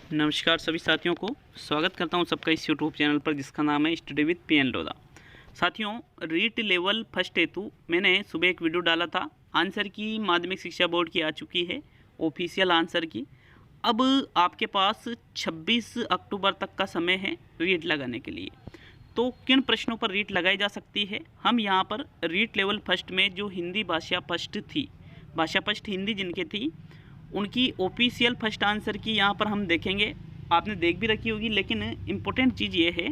नमस्कार सभी साथियों को स्वागत करता हूं सबका इस यूट्यूब चैनल पर जिसका नाम है स्टडी विद पीएन लोधा। साथियों, रीट लेवल फर्स्ट हेतु मैंने सुबह एक वीडियो डाला था। आंसर की माध्यमिक शिक्षा बोर्ड की आ चुकी है, ऑफिशियल आंसर की। अब आपके पास 26 अक्टूबर तक का समय है रीट लगाने के लिए। तो किन प्रश्नों पर रीट लगाई जा सकती है, हम यहाँ पर रीट लेवल फर्स्ट में जो हिंदी भाषा फर्स्ट थी, भाषा फर्स्ट हिंदी जिनके थी, उनकी ऑफिशियल फर्स्ट आंसर की यहाँ पर हम देखेंगे। आपने देख भी रखी होगी, लेकिन इम्पोर्टेंट चीज़ ये है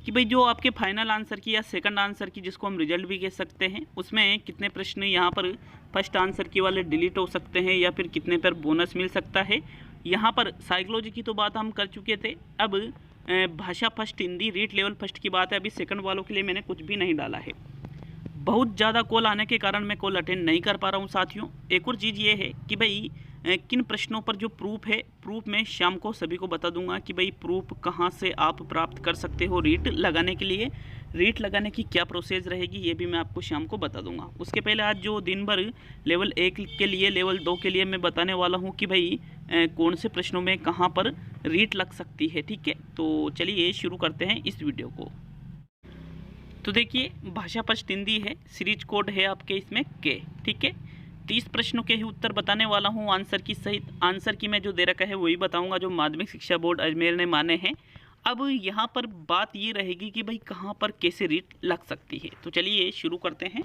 कि भाई जो आपके फाइनल आंसर की या सेकंड आंसर की, जिसको हम रिजल्ट भी कह सकते हैं, उसमें कितने प्रश्न यहाँ पर फर्स्ट आंसर की वाले डिलीट हो सकते हैं या फिर कितने पर बोनस मिल सकता है। यहाँ पर साइकोलॉजी की तो बात हम कर चुके थे। अब भाषा first Hindi REET level first की बात है। अभी सेकंड वालों के लिए मैंने कुछ भी नहीं डाला है। बहुत ज़्यादा कॉल आने के कारण मैं कॉल अटेंड नहीं कर पा रहा हूँ साथियों। एक और चीज़ ये है कि भाई किन प्रश्नों पर जो प्रूफ है, प्रूफ मैं शाम को सभी को बता दूंगा कि भाई प्रूफ कहाँ से आप प्राप्त कर सकते हो रीट लगाने के लिए। रीट लगाने की क्या प्रोसेस रहेगी ये भी मैं आपको शाम को बता दूंगा। उसके पहले आज जो दिन भर लेवल 1 के लिए, लेवल 2 के लिए मैं बताने वाला हूँ कि भाई कौन से प्रश्नों में कहाँ पर रीट लग सकती है। ठीक है, तो चलिए शुरू करते हैं इस वीडियो को। तो देखिए, भाषा फर्स्ट हिंदी है, सीरीज कोड है आपके इसमें के। ठीक है, 30 प्रश्नों के ही उत्तर बताने वाला हूं आंसर की सहित। आंसर की मैं जो दे रखा है वही बताऊंगा जो माध्यमिक शिक्षा बोर्ड अजमेर ने माने हैं। अब यहाँ पर बात ये रहेगी कि भाई कहाँ पर कैसे रीट लग सकती है। तो चलिए शुरू करते हैं।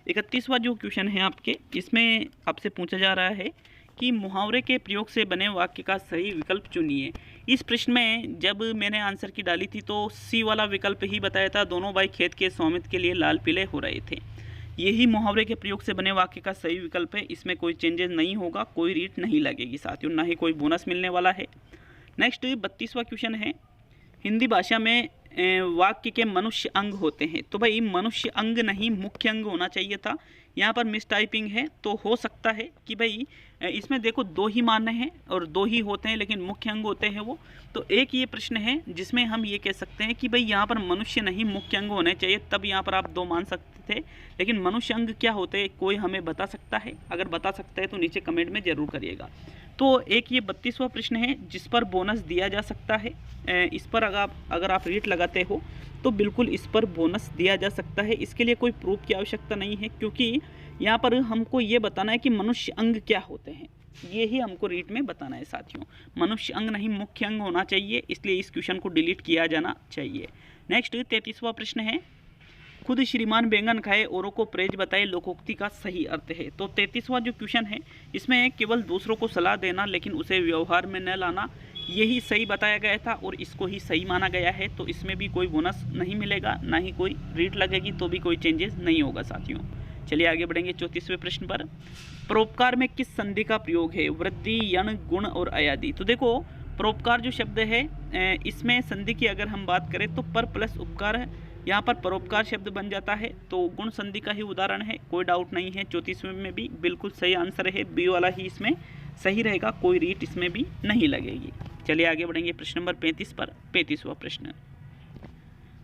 31वां जो क्वेश्चन है आपके, इसमें आपसे पूछा जा रहा है कि मुहावरे के प्रयोग से बने वाक्य का सही विकल्प चुनिए। इस प्रश्न में जब मैंने आंसर की डाली थी तो सी वाला विकल्प ही बताया था। दोनों भाई खेत के स्वामित्व के लिए लाल पीले हो रहे थे। यही मुहावरे के प्रयोग से बने वाक्य का सही विकल्प है। इसमें कोई चेंजेस नहीं होगा, कोई रीट नहीं लगेगी साथियों, ना ही कोई बोनस मिलने वाला है। नेक्स्ट 32वां क्वेश्चन है, हिंदी भाषा में वाक्य के मनुष्य अंग होते हैं। तो भाई मनुष्य अंग नहीं, मुख्य अंग होना चाहिए था। यहाँ पर मिस टाइपिंग है, तो हो सकता है कि भाई इसमें देखो दो ही मान्य हैं और दो ही होते हैं, लेकिन मुख्य अंग होते हैं वो। तो एक ये प्रश्न है जिसमें हम ये कह सकते हैं कि भाई यहाँ पर मनुष्य नहीं मुख्य अंग होने चाहिए, तब यहाँ पर आप दो मान सकते थे। लेकिन मनुष्य अंग क्या होते हैं, कोई हमें बता सकता है? अगर बता सकता है तो नीचे कमेंट में ज़रूर करिएगा। तो एक ये 32वां प्रश्न है जिस पर बोनस दिया जा सकता है। इस पर अगर आप रीट लगाते हो तो बिल्कुल इस पर बोनस दिया जा सकता है। इसके लिए कोई प्रूफ की आवश्यकता नहीं है, क्योंकि यहाँ पर हमको ये बताना है कि मनुष्य अंग क्या होते हैं, ये ही हमको रीट में बताना है साथियों। मनुष्य अंग नहीं मुख्य अंग होना चाहिए, इसलिए इस क्वेश्चन को डिलीट किया जाना चाहिए। नेक्स्ट 33वां प्रश्न है, खुद श्रीमान बैंगन खाए औरों को प्रेज बताए लोकोक्ति का सही अर्थ है। तो 33वां जो क्वेश्चन है, इसमें केवल दूसरों को सलाह देना लेकिन उसे व्यवहार में न लाना, यही सही बताया गया था और इसको ही सही माना गया है। तो इसमें भी कोई बोनस नहीं मिलेगा, ना ही कोई रीट लगेगी, तो भी कोई चेंजेस नहीं होगा साथियों। चलिए आगे बढ़ेंगे 34वें प्रश्न पर। परोपकार में किस संधि का प्रयोग है? वृद्धि, यण, गुण और अयादि। तो देखो, परोपकार जो शब्द है, इसमें संधि की अगर हम बात करें तो पर प्लस उपकार है, यहाँ पर परोपकार शब्द बन जाता है। तो गुण संधि का ही उदाहरण है, कोई डाउट नहीं है। 34वें में भी बिल्कुल सही आंसर है, बी वाला ही इसमें सही रहेगा, कोई रीट इसमें भी नहीं लगेगी। चलिए आगे बढ़ेंगे प्रश्न नंबर 35 पर। 35वां प्रश्न,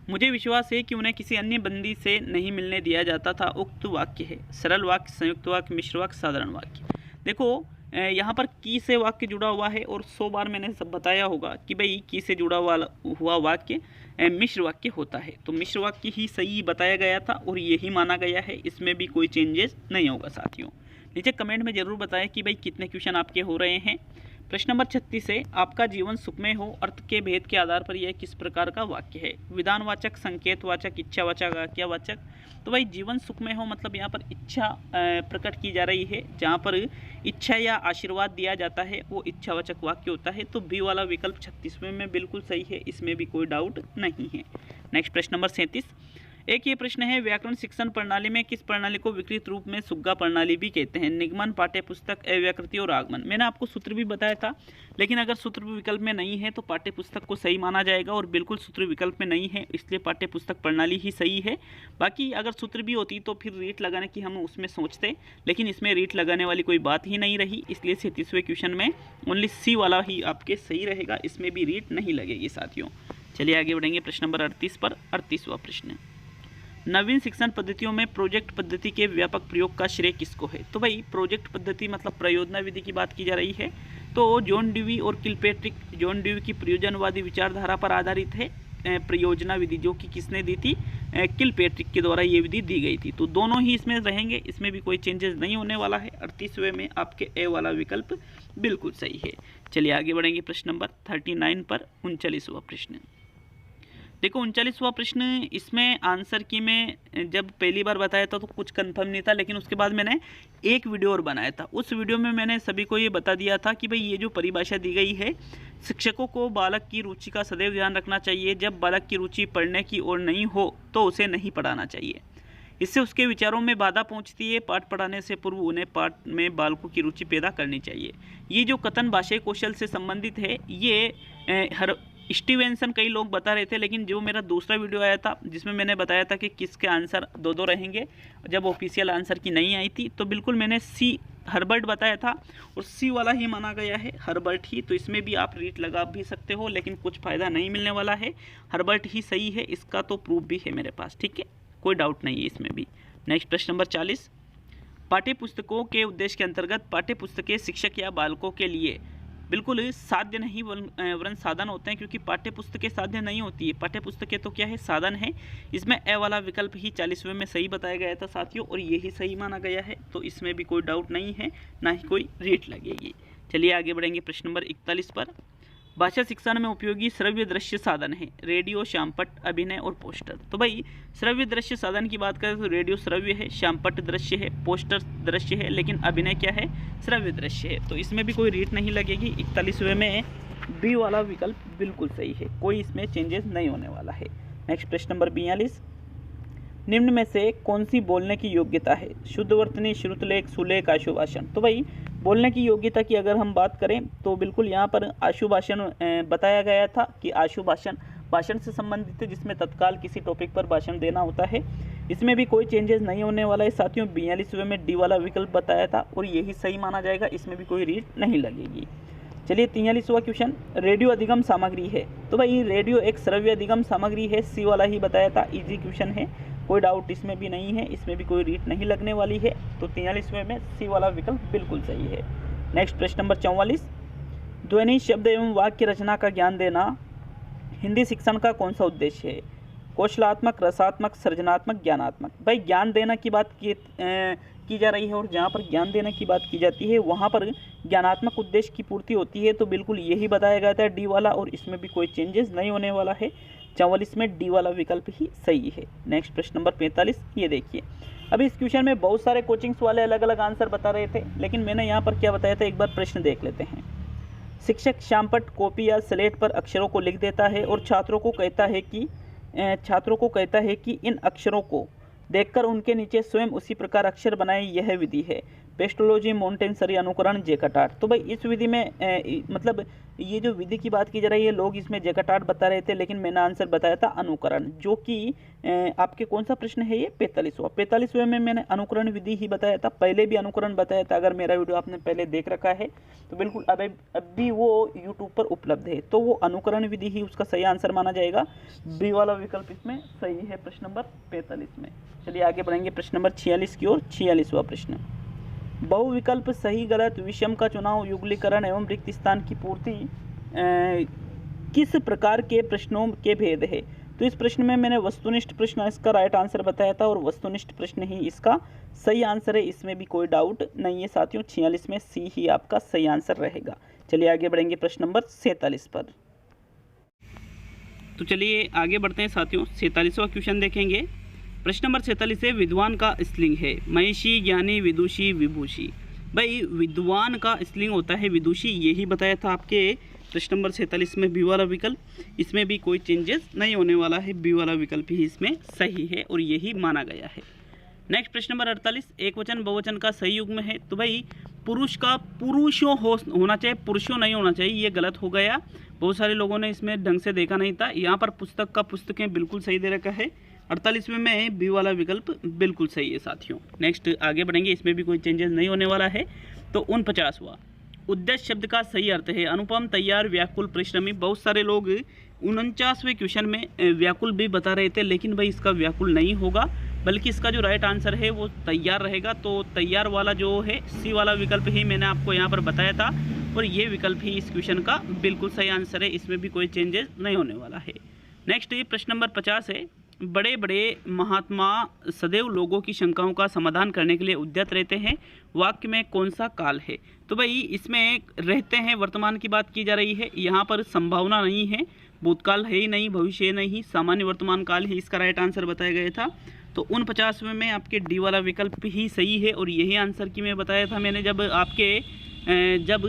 मुझे विश्वास है कि उन्हें किसी अन्य बंदी से नहीं मिलने दिया जाता था। उक्त वाक्य है सरल वाक्य, संयुक्त वाक्य, मिश्र वाक्य, साधारण वाक्य। देखो, यहाँ पर की से वाक्य जुड़ा हुआ है और 100 बार मैंने सब बताया होगा कि भाई की से जुड़ा हुआ वाक्य मिश्र वाक्य होता है। तो मिश्र वाक्य ही सही बताया गया था और यही माना गया है, इसमें भी कोई चेंजेस नहीं होगा साथियों। नीचे कमेंट में ज़रूर बताएं कि भाई कितने क्वेश्चन आपके हो रहे हैं। प्रश्न नंबर 36 है, आपका जीवन सुखमय हो अर्थ के भेद के आधार पर यह किस प्रकार का वाक्य है? विधानवाचक, संकेतवाचक, इच्छावाचक, आज्ञावाचक। तो भाई जीवन सुखमय हो मतलब यहाँ पर इच्छा प्रकट की जा रही है, जहाँ पर इच्छा या आशीर्वाद दिया जाता है वो इच्छावाचक वाक्य होता है। तो बी वाला विकल्प 36वें में बिल्कुल सही है, इसमें भी कोई डाउट नहीं है। नेक्स्ट प्रश्न नंबर 37, एक ये प्रश्न है, व्याकरण शिक्षण प्रणाली में किस प्रणाली को विकृत रूप में सुग्गा प्रणाली भी कहते हैं? निगमन, पाठ्यपुस्तक, अव्याकृति और आगमन। मैंने आपको सूत्र भी बताया था, लेकिन अगर सूत्र विकल्प में नहीं है तो पाठ्यपुस्तक को सही माना जाएगा, और बिल्कुल सूत्र विकल्प में नहीं है इसलिए पाठ्यपुस्तक प्रणाली ही सही है। बाकी अगर सूत्र भी होती तो फिर रीट लगाने की हम उसमें सोचते, लेकिन इसमें रीट लगाने वाली कोई बात ही नहीं रही, इसलिए 37वें क्वेश्चन में ओनली सी वाला ही आपके सही रहेगा, इसमें भी रीट नहीं लगेगी साथियों। चलिए आगे बढ़ेंगे प्रश्न नंबर 38 पर। 38वां प्रश्न, नवीन शिक्षण पद्धतियों में प्रोजेक्ट पद्धति के व्यापक प्रयोग का श्रेय किसको है? तो भाई प्रोजेक्ट पद्धति मतलब प्रयोजना विधि की बात की जा रही है, तो जॉन ड्यूई और किलपैट्रिक, जॉन ड्यूई की प्रयोजनवादी विचारधारा पर आधारित है प्रयोजना विधि, जो कि किसने दी थी, किलपैट्रिक के द्वारा ये विधि दी गई थी। तो दोनों ही इसमें रहेंगे, इसमें भी कोई चेंजेस नहीं होने वाला है। 38वें में आपके ए वाला विकल्प बिल्कुल सही है। चलिए आगे बढ़ेंगे प्रश्न नंबर 39 पर। 39वां प्रश्न देखो, 39वां प्रश्न, इसमें आंसर की मैं जब पहली बार बताया था तो कुछ कंफर्म नहीं था, लेकिन उसके बाद मैंने एक वीडियो और बनाया था। उस वीडियो में मैंने सभी को ये बता दिया था कि भाई ये जो परिभाषा दी गई है, शिक्षकों को बालक की रुचि का सदैव ध्यान रखना चाहिए। जब बालक की रुचि पढ़ने की ओर नहीं हो तो उसे नहीं पढ़ाना चाहिए। इससे उसके विचारों में बाधा पहुंचती है। पाठ पढ़ाने से पूर्व उन्हें पाठ में बालकों की रुचि पैदा करनी चाहिए। ये जो कथन भाषाई कौशल से संबंधित है, ये हर स्टीवेंसन कई लोग बता रहे थे, लेकिन जो मेरा दूसरा वीडियो आया था जिसमें मैंने बताया था कि किसके आंसर दो रहेंगे, जब ऑफिशियल आंसर की नहीं आई थी, तो बिल्कुल मैंने सी हर्बर्ट बताया था और सी वाला ही माना गया है, हर्बर्ट ही। तो इसमें भी आप रीट लगा भी सकते हो, लेकिन कुछ फ़ायदा नहीं मिलने वाला है। हर्बर्ट ही सही है, इसका तो प्रूफ भी है मेरे पास, ठीक है, कोई डाउट नहीं है इसमें भी। नेक्स्ट प्रश्न नंबर 40, पाठ्य पुस्तकों के उद्देश्य के अंतर्गत पाठ्य पुस्तकें शिक्षक या बालकों के लिए बिल्कुल साध्य नहीं वरन साधन होते हैं, क्योंकि पाठ्य पुस्तकें साध्य नहीं होती है। पाठ्य पुस्तकें तो क्या है, साधन है। इसमें ए वाला विकल्प ही 40वें में सही बताया गया था साथियों, और यही सही माना गया है। तो इसमें भी कोई डाउट नहीं है, ना ही कोई रीट लगेगी। चलिए आगे बढ़ेंगे प्रश्न नंबर 41 पर। भाषा शिक्षण में उपयोगी श्रव्य दृश्य साधन है रेडियो, श्यामपट्ट, अभिनय और पोस्टर। तो भाई श्रव्य दृश्य साधन की बात करें तो रेडियो श्रव्य है, श्यामपट्ट दृश्य है, पोस्टर दृश्य है, लेकिन अभिनय क्या है, श्रव्य दृश्य है। तो इसमें भी कोई रीट नहीं लगेगी। 41वें में बी वाला विकल्प बिल्कुल सही है, कोई इसमें चेंजेस नहीं होने वाला है। नेक्स्ट प्रश्न नंबर 42, निम्न में से कौन सी बोलने की योग्यता है, शुद्ध वर्तनी, श्रुतलेख, सुलेख, आशुभाषण। तो भाई बोलने की योग्यता की अगर हम बात करें तो बिल्कुल यहाँ पर आशुभाषण बताया गया था कि आशुभाषण भाषण से संबंधित है, जिसमें तत्काल किसी टॉपिक पर भाषण देना होता है। इसमें भी कोई चेंजेस नहीं होने वाला है साथियों। 42वें में डी वाला विकल्प बताया था और यही सही माना जाएगा, इसमें भी कोई रीट नहीं लगेगी। चलिए 43वां क्वेश्चन, रेडियो अधिगम सामग्री है। तो भाई रेडियो एक श्रव्य अधिगम सामग्री है, सी वाला ही बताया था, इजी क्वेश्चन है, कोई डाउट इसमें भी नहीं है, इसमें भी कोई रीट नहीं लगने वाली है। तो 43वें में सी वाला विकल्प बिल्कुल सही है। नेक्स्ट प्रश्न नंबर 44, ध्वनि, शब्द एवं वाक्य रचना का ज्ञान देना हिंदी शिक्षण का कौन सा उद्देश्य है, कौशलात्मक, रसात्मक, सृजनात्मक, ज्ञानात्मक। भाई ज्ञान देना की बात की जा रही है, और जहाँ पर ज्ञान देने की बात की जाती है वहाँ पर ज्ञानात्मक उद्देश्य की पूर्ति होती है। तो बिल्कुल यही बताया गया था डी वाला, और इसमें भी कोई चेंजेस नहीं होने वाला है। 44 में डी वाला विकल्प ही सही है। नेक्स्ट प्रश्न नंबर 45, ये देखिए, अभी इस क्वेश्चन में बहुत सारे कोचिंग्स वाले अलग अलग आंसर बता रहे थे, लेकिन मैंने यहाँ पर क्या बताया था, एक बार प्रश्न देख लेते हैं। शिक्षक श्यामपट्ट, कॉपी या स्लेट पर अक्षरों को लिख देता है और छात्रों को कहता है कि इन अक्षरों को देखकर उनके नीचे स्वयं उसी प्रकार अक्षर बनाए, यह विधि है पेस्टोलॉजी, मोंटेसरी अनुकरण, जेकार्ट। तो भाई इस विधि में मतलब ये जो विधि की बात की जा रही है, लोग इसमें जेकार्ट बता रहे थे, लेकिन मैंने आंसर बताया था अनुकरण, जो कि आपके कौन सा प्रश्न है, ये 45वां। 45वें में मैंने अनुकरण विधि ही बताया था, पहले भी अनुकरण बताया था। अगर मेरा वीडियो आपने पहले देख रखा है तो बिल्कुल अब भी वो यूट्यूब पर उपलब्ध है, तो वो अनुकरण विधि ही उसका सही आंसर माना जाएगा। बी वाला विकल्प इसमें सही है प्रश्न नंबर 45 में। चलिए आगे बढ़ेंगे प्रश्न नंबर 46 की ओर। 46वां प्रश्न, बहुविकल्प सही गलत, विषम का चुनाव, युगलीकरण एवं रिक्त स्थान की पूर्ति किस प्रकार के प्रश्नों के भेद है। तो इस प्रश्न में मैंने वस्तुनिष्ठ प्रश्न इसका राइट आंसर बताया था, और वस्तुनिष्ठ प्रश्न ही इसका सही आंसर है, इसमें भी कोई डाउट नहीं है साथियों। 46 में सी ही आपका सही आंसर रहेगा। चलिए आगे बढ़ेंगे प्रश्न नंबर 47 पर। तो चलिए आगे बढ़ते हैं साथियों, 47वां क्वेश्चन देखेंगे। प्रश्न नंबर 47 है, विद्वान का स्त्रीलिंग है महिषी, ज्ञानी, विदुषी, विभूषी। भाई विद्वान का स्त्रीलिंग होता है विदुषी, यही बताया था आपके प्रश्न नंबर 47 में बी वाला विकल्प। इसमें भी कोई चेंजेस नहीं होने वाला है, बी वाला विकल्प ही इसमें सही है और यही माना गया है। नेक्स्ट प्रश्न नंबर 48, एक वचन बहुवचन का सही युग्म है। तो भाई पुरुष का पुरुषों होना चाहिए, पुरुषों नहीं होना चाहिए, ये गलत हो गया। बहुत सारे लोगों ने इसमें ढंग से देखा नहीं था। यहाँ पर पुस्तक का पुस्तकें बिल्कुल सही दे रखा है। 48वें में बी वाला विकल्प बिल्कुल सही है साथियों। नेक्स्ट आगे बढ़ेंगे, इसमें भी कोई चेंजेस नहीं होने वाला है। तो 49वां, उद्देश्य शब्द का सही अर्थ है अनुपम, तैयार, व्याकुल, परिश्रमी। बहुत सारे लोग 49वें क्वेश्चन में व्याकुल भी बता रहे थे, लेकिन भाई इसका व्याकुल नहीं होगा, बल्कि इसका जो राइट आंसर है वो तैयार रहेगा। तो तैयार वाला जो है सी वाला विकल्प ही मैंने आपको यहाँ पर बताया था, और ये विकल्प ही इस क्वेश्चन का बिल्कुल सही आंसर है, इसमें भी कोई चेंजेस नहीं होने वाला है। नेक्स्ट ये प्रश्न नंबर 50 है, बड़े बड़े महात्मा सदैव लोगों की शंकाओं का समाधान करने के लिए उद्यत रहते हैं, वाक्य में कौन सा काल है? तो भाई इसमें रहते हैं वर्तमान की बात की जा रही है, यहाँ पर संभावना नहीं है, भूतकाल है ही नहीं, भविष्य है नहीं, सामान्य वर्तमान काल ही इसका राइट आंसर बताया गया था। तो 49वें में आपके डी वाला विकल्प ही सही है और यही आंसर की मैं बताया था मैंने जब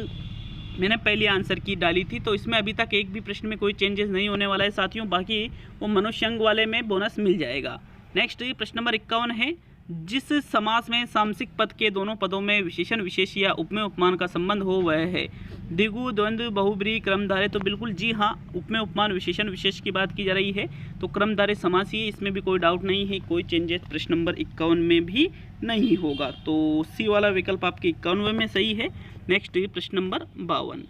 मैंने पहली आंसर की डाली थी। तो इसमें अभी तक एक भी प्रश्न में कोई चेंजेस नहीं होने वाला है साथियों, बाकी वो मनुष्य अंग वाले में बोनस मिल जाएगा। नेक्स्ट प्रश्न नंबर 51 है, जिस समास में सामसिक पद के दोनों पदों में विशेषण विशेष या उपमेय उपमान का संबंध हो वह है? द्विगु, द्वंद्व, बहुब्रीहि, क्रमधारय। तो बिल्कुल जी हाँ, उपमेय उपमान विशेषण विशेष की बात की जा रही है, तो क्रमधारय समास ही है, इसमें भी कोई डाउट नहीं है, कोई चेंजेस प्रश्न नंबर 51 में भी नहीं होगा। तो सी वाला विकल्प आपके 51वें में सही है। नेक्स्ट प्रश्न नंबर 52,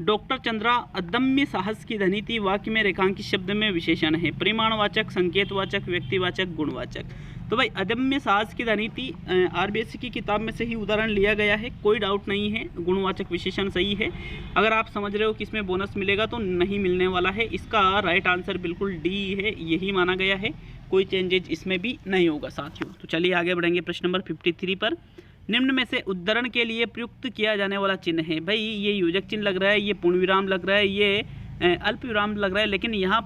डॉक्टर चंद्रा अदम्य साहस की धनी थी, वाक्य में रेखांकित शब्द में विशेषण है? परिमाणवाचक, संकेतवाचक, व्यक्तिवाचक, गुणवाचक। तो भाई अदम्य साहस की धनी थी आरबीएससी की किताब में से ही उदाहरण लिया गया है, कोई डाउट नहीं है, गुणवाचक विशेषण सही है। अगर आप समझ रहे हो कि इसमें बोनस मिलेगा तो नहीं मिलने वाला है, इसका राइट आंसर बिल्कुल डी है, यही माना गया है, कोई चेंजेज इसमें भी नहीं होगा साथियों। तो चलिए आगे बढ़ेंगे प्रश्न नंबर 53 पर। निम्न में से उद्धरण के लिए प्रयुक्त किया जाने वाला चिन्ह है? भाई ये योजक चिन्ह लग रहा है, ये पूर्ण विराम लग रहा है, ये अल्प विराम लग रहा है, लेकिन यहाँ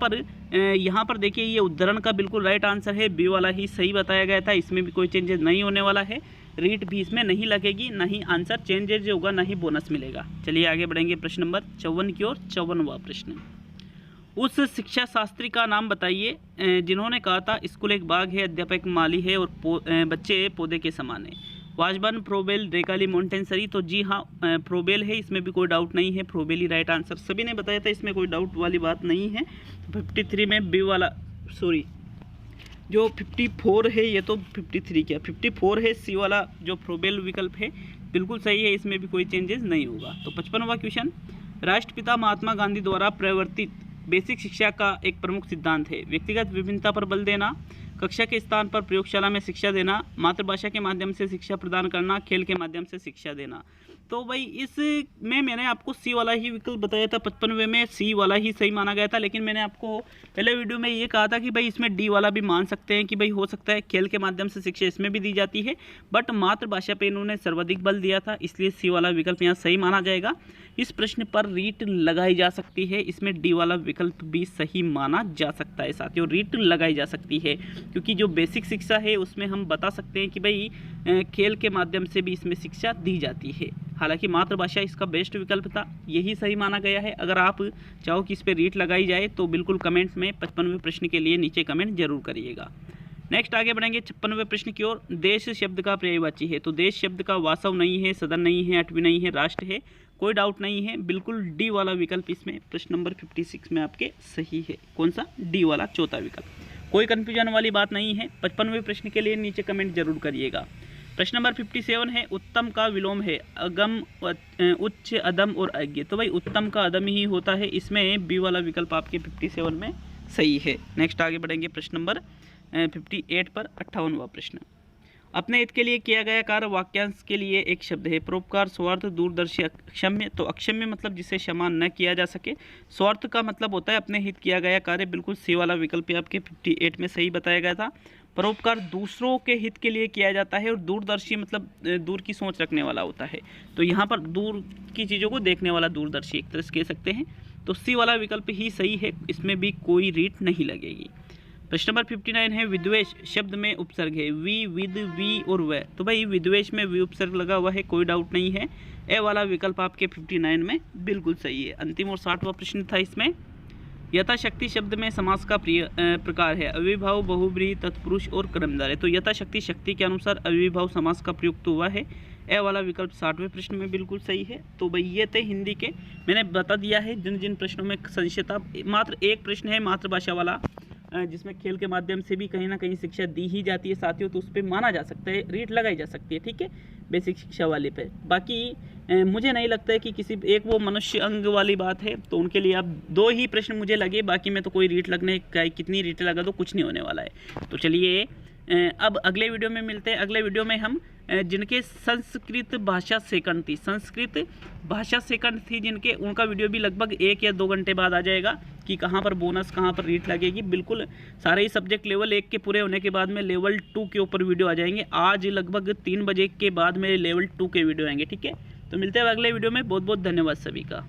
पर देखिए ये उद्धरण का बिल्कुल राइट आंसर है, बी वाला ही सही बताया गया था, इसमें भी कोई चेंजेस नहीं होने वाला है, रीट भी इसमें नहीं लगेगी, ना ही आंसर चेंजेज होगा, ना ही बोनस मिलेगा। चलिए आगे बढ़ेंगे प्रश्न नंबर 54 की ओर। 54वां प्रश्न, उस शिक्षा शास्त्री का नाम बताइए जिन्होंने कहा था स्कूल एक बाग है, अध्यापक माली है और बच्चे पौधे के समान है? वाजबन, फ्रोबेल, रेकाली, मोंटेसरी। तो जी हाँ फ्रोबेल है, इसमें भी कोई डाउट नहीं है, फ्रोबेल ही राइट आंसर सभी ने बताया था, इसमें कोई डाउट वाली बात नहीं है। 53 में बी वाला, सॉरी जो 54 है ये तो 53 क्या 54 है, सी वाला जो फ्रोबेल विकल्प है बिल्कुल सही है, इसमें भी कोई चेंजेस नहीं होगा। तो 55वां क्वेश्चन, राष्ट्रपिता महात्मा गांधी द्वारा प्रवर्तित बेसिक शिक्षा का एक प्रमुख सिद्धांत है? व्यक्तिगत विभिन्नता पर बल देना, कक्षा के स्थान पर प्रयोगशाला में शिक्षा देना, मातृभाषा के माध्यम से शिक्षा प्रदान करना, खेल के माध्यम से शिक्षा देना। तो भाई इसमें मैंने आपको सी वाला ही विकल्प बताया था, 55वें में सी वाला ही सही माना गया था, लेकिन मैंने आपको पहले वीडियो में ये कहा था कि भाई इसमें डी वाला भी मान सकते हैं कि भाई हो सकता है खेल के माध्यम से शिक्षा इसमें भी दी जाती है, बट मातृभाषा पे इन्होंने सर्वाधिक बल दिया था, इसलिए सी वाला विकल्प यहाँ सही माना जाएगा। इस प्रश्न पर रीट लगाई जा सकती है, इसमें डी वाला विकल्प भी सही माना जा सकता है साथियों, रीट लगाई जा सकती है, क्योंकि जो बेसिक शिक्षा है उसमें हम बता सकते हैं कि भाई खेल के माध्यम से भी इसमें शिक्षा दी जाती है। हालांकि मातृभाषा इसका बेस्ट विकल्प था, यही सही माना गया है। अगर आप चाहो कि इस पर रीट लगाई जाए तो बिल्कुल कमेंट में 55वें प्रश्न के लिए नीचे कमेंट जरूर करिएगा। नेक्स्ट आगे बढ़ेंगे 56वें प्रश्न की ओर। देश शब्द का पर्यायवाची है? तो देश शब्द का वास्तव नहीं है, सदन नहीं है, अटवी नहीं है, राष्ट्र है, कोई डाउट नहीं है, बिल्कुल डी वाला विकल्प इसमें प्रश्न नंबर 56 में आपके सही है। कौन सा? डी वाला चौथा विकल्प, कोई कन्फ्यूजन वाली बात नहीं है। 55वें प्रश्न के लिए नीचे कमेंट जरूर करिएगा। प्रश्न नंबर 57 है, उत्तम का विलोम है? अगम, उच्च, अदम और अज्ञ। तो भाई उत्तम का अदम ही होता है, इसमें बी वाला विकल्प आपके 57 में सही है। नेक्स्ट आगे बढ़ेंगे प्रश्न नंबर 58 पर। 58वां प्रश्न, अपने हित के लिए किया गया कार्य वाक्यांश के लिए एक शब्द है? परोपकार, स्वार्थ, दूरदर्शी, अक्षम्य। तो अक्षम्य मतलब जिसे क्षमा न किया जा सके। स्वार्थ का मतलब होता है अपने हित किया गया कार्य, बिल्कुल सी वाला विकल्प आपके 58 में सही बताया गया था। परोपकार दूसरों के हित के लिए किया जाता है, और दूरदर्शी मतलब दूर की सोच रखने वाला होता है, तो यहाँ पर दूर की चीज़ों को देखने वाला दूरदर्शी एक तरह से कह सकते हैं। तो सी वाला विकल्प ही सही है, इसमें भी कोई रीट नहीं लगेगी। प्रश्न नंबर 59 है, विद्वेष शब्द में उपसर्ग है? वी, विद, वी और वह। तो भाई विद्वेष में वी उपसर्ग लगा हुआ है, कोई डाउट नहीं है, ए वाला विकल्प आपके 59 में बिल्कुल सही है। अंतिम और 60वां प्रश्न था इसमें, यथाशक्ति शब्द में समास का प्रकार है? अविभाव, बहुब्रीहि, तत्पुरुष और कर्मधारय। तो यथाशक्ति शक्ति के अनुसार अविभाव समास का प्रयुक्त हुआ है, ए वाला विकल्प 60वें प्रश्न में बिल्कुल सही है। तो भाई ये थे हिंदी के, मैंने बता दिया है जिन जिन प्रश्नों में संशय था। मात्र एक प्रश्न है मातृभाषा वाला, जिसमें खेल के माध्यम से भी कहीं ना कहीं शिक्षा दी ही जाती है साथियों, तो उस पर माना जा सकता है, रीट लगाई जा सकती है, ठीक है, बेसिक शिक्षा वाले पे। बाकी मुझे नहीं लगता है कि किसी एक वो मनुष्य अंग वाली बात है, तो उनके लिए अब 2 ही प्रश्न मुझे लगे, बाकी में तो कोई रीट लगने का, कितनी रीट लगा तो कुछ नहीं होने वाला है। तो चलिए अब अगले वीडियो में मिलते हैं। अगले वीडियो में हम जिनके संस्कृत भाषा सेकंड थी, संस्कृत भाषा सेकंड थी जिनके, उनका वीडियो भी लगभग 1 या 2 घंटे बाद आ जाएगा कि कहाँ पर बोनस, कहाँ पर रीट लगेगी। बिल्कुल सारे ही सब्जेक्ट लेवल 1 के पूरे होने के बाद में लेवल 2 के ऊपर वीडियो आ जाएंगे। आज लगभग 3 बजे के बाद में लेवल 2 के वीडियो आएंगे। ठीक है, तो मिलते हैं अगले वीडियो में। बहुत बहुत धन्यवाद सभी का।